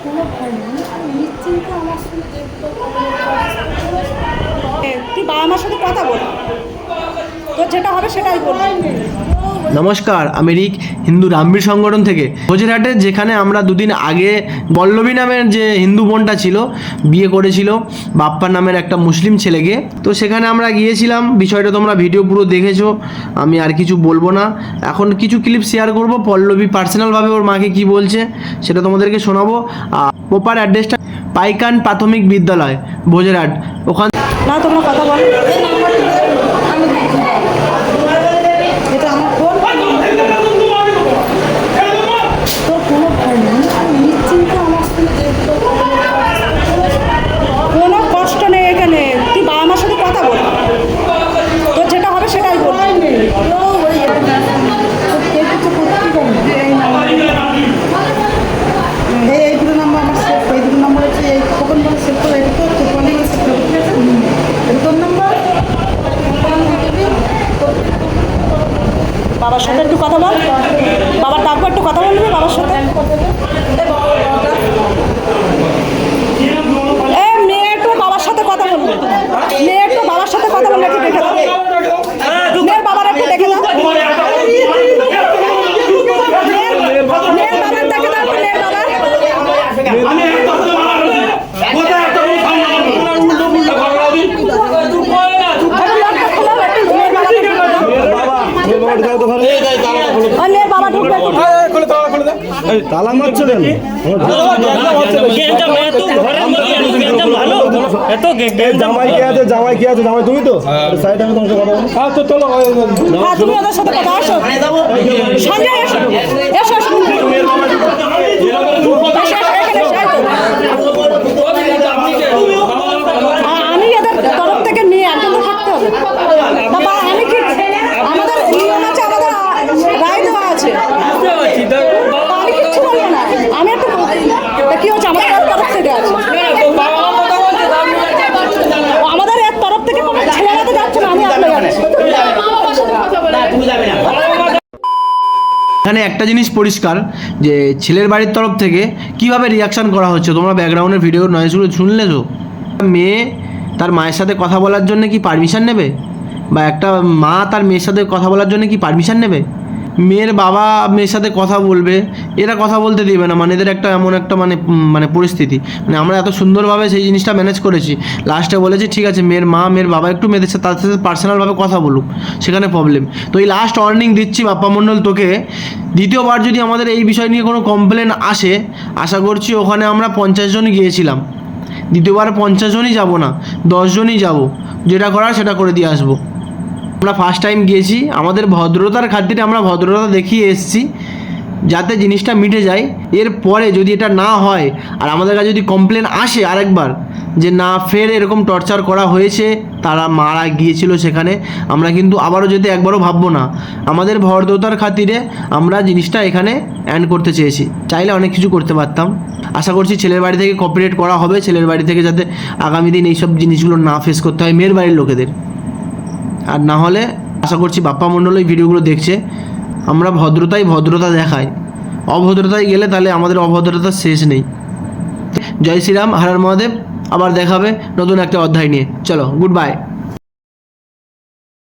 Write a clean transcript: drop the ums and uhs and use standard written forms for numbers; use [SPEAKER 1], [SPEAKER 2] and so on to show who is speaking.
[SPEAKER 1] কোনো ভয় নেই, আমি নিশ্চিন্তে আমার সঙ্গে দেখবো।
[SPEAKER 2] তুই বাবা মার সাথে কথা বল, তোর যেটা হবে সেটাই করবি।
[SPEAKER 3] নমস্কার, আমি রিক, হিন্দু রামবীর সংগঠন থেকে। বজিরহাটে যেখানে আমরা দুদিন আগে পল্লবী নামের যে হিন্দু বোনটা ছিল বিয়ে করেছিল বাপ্পার নামের একটা মুসলিম ছেলেকে, তো সেখানে আমরা গিয়েছিলাম। বিষয়টা তোমরা ভিডিও পুরো দেখেছো, আমি আর কিছু বলবো না। এখন কিছু ক্লিপ শেয়ার করব, পল্লবী পার্সোনালভাবে ওর মাকে কি বলছে সেটা তোমাদেরকে শোনাবো। প্রপার অ্যাড্রেসটা পাইকান প্রাথমিক বিদ্যালয়, বজিরহাট। ওখান
[SPEAKER 2] না তোমরা কথা বল। এটা আমার ফোন।
[SPEAKER 1] তোর কোনো ভয় নেই, আমি নিশ্চিন্তে আমার সঙ্গে দেখবো।
[SPEAKER 2] কোনো কষ্ট নেই এখানে, তুই বাবা মার সাথে কথা বল, তোর যেটা হবে সেটাই করবি।
[SPEAKER 4] এই দুটো নাম্বার আমার সেভ, এই দুটো নাম্বার হচ্ছে এই কখন বলে সেভ করে এটা তো তোর সেভ করে ঠিক আছে। তোর নাম্বার
[SPEAKER 2] বাবার সাথে একটু কথা বল, বাবার ডাকবো, একটু কথা বলবি বাবার সাথে। মেয়ে একটু বাবার সাথে কথা বলবে, মেয়ে একটু বাবার সাথে কথা বললে একটু দেখে দাও, মেয়ের বাবার একটু দেখে দাও, মেয়ের বাবার দেখে দাও, মেয়ের বাবার। মেয়ের বাবা ঢুকবে,
[SPEAKER 5] তালা মারছো কেন? জামাই কে আছে? জামাই কে আছে? জামাই তুমি তো? সাইডে আমি তোমার সাথে কথা বলবো।
[SPEAKER 2] হ্যাঁ তুমি ওদের সাথে কথা আসো, সঞ্জয় এসো, এসো এসো। আমি এদের তরফ থেকে নিয়ে একজন থাকতে হবে। বাবা আমি কি, আমাদের নিয়ম আছে, আমাদের রায় দেওয়া আছে, আমি কিচ্ছু বলবো না। আমি একটু কি হচ্ছে আমাদের এর তরফ থেকে আছে, আমাদের এর তরফ থেকে কোনো ছেলেরা তো যাচ্ছে না, আমি আপনার যাচ্ছি।
[SPEAKER 3] এখানে একটা জিনিস পরিষ্কার যে ছেলের বাড়ির তরফ থেকে কিভাবে রিয়াকশান করা হচ্ছে, তোমরা ব্যাকগ্রাউন্ডের ভিডিও নয়েজগুলো শুনলে তো। মেয়ে তার মায়ের সাথে কথা বলার জন্য কি পারমিশন নেবে? বা একটা মা তার মেয়ের সাথে কথা বলার জন্য কি পারমিশন নেবে? মেয়ের বাবা মেয়ের সাথে কথা বলবে, এরা কথা বলতে দিবে না। মানে এদের একটা এমন একটা মানে পরিস্থিতি, মানে আমরা এত সুন্দরভাবে সেই জিনিসটা ম্যানেজ করেছি। লাস্টে বলেছি ঠিক আছে মেয়ের মা মেয়ের বাবা একটু মেয়েদের সাথে তার সাথে পার্সোনালভাবে কথা বলুক, সেখানে প্রবলেম। তো এই লাস্ট ওয়ার্নিং দিচ্ছি বাপ্পা মণ্ডল তোকে, দ্বিতীয়বার যদি আমাদের এই বিষয় নিয়ে কোনো কমপ্লেন আসে, আশা করছি ওখানে আমরা 50 জন গিয়েছিলাম, দ্বিতীয়বার 50 জনই যাব না, 10 জনই যাব, যেটা করার সেটা করে দিয়ে আসবো। আমরা ফার্স্ট টাইম গিয়েছি, আমাদের ভদ্রতার খাতিরে আমরা ভদ্রতা দেখিয়ে এসেছি যাতে জিনিসটা মিটে যায়। এরপরে যদি এটা না হয় আর আমাদের কাছে যদি কমপ্লেন আসে আরেকবার যে না ফের এরকম টর্চার করা হয়েছে, তারা মারা গিয়েছিল সেখানে, আমরা কিন্তু আবারও যেতে একবারও ভাববো না। আমাদের ভদ্রতার খাতিরে আমরা জিনিসটা এখানে অ্যান্ড করতে চেয়েছি, চাইলে অনেক কিছু করতে পারতাম। আশা করছি ছেলের বাড়ি থেকে কোঅপারেট করা হবে, ছেলের বাড়ি থেকে যাতে আগামী দিন এইসব জিনিসগুলো না ফেস করতে হয় মেয়ের বাড়ির লোকেদের। আর না হলে আশা করছি বাপ্পা মণ্ডল এই ভিডিওগুলো দেখছে, আমরা ভদ্রতা দেখাই, অভদ্রতায় গেলে তাহলে আমাদের অভদ্রতার শেষ নেই। জয় শ্রীরাম, হর হর মহাদেব। আবার দেখাবে নতুন একটা অধ্যায় নিয়ে। চলো, গুড বাই।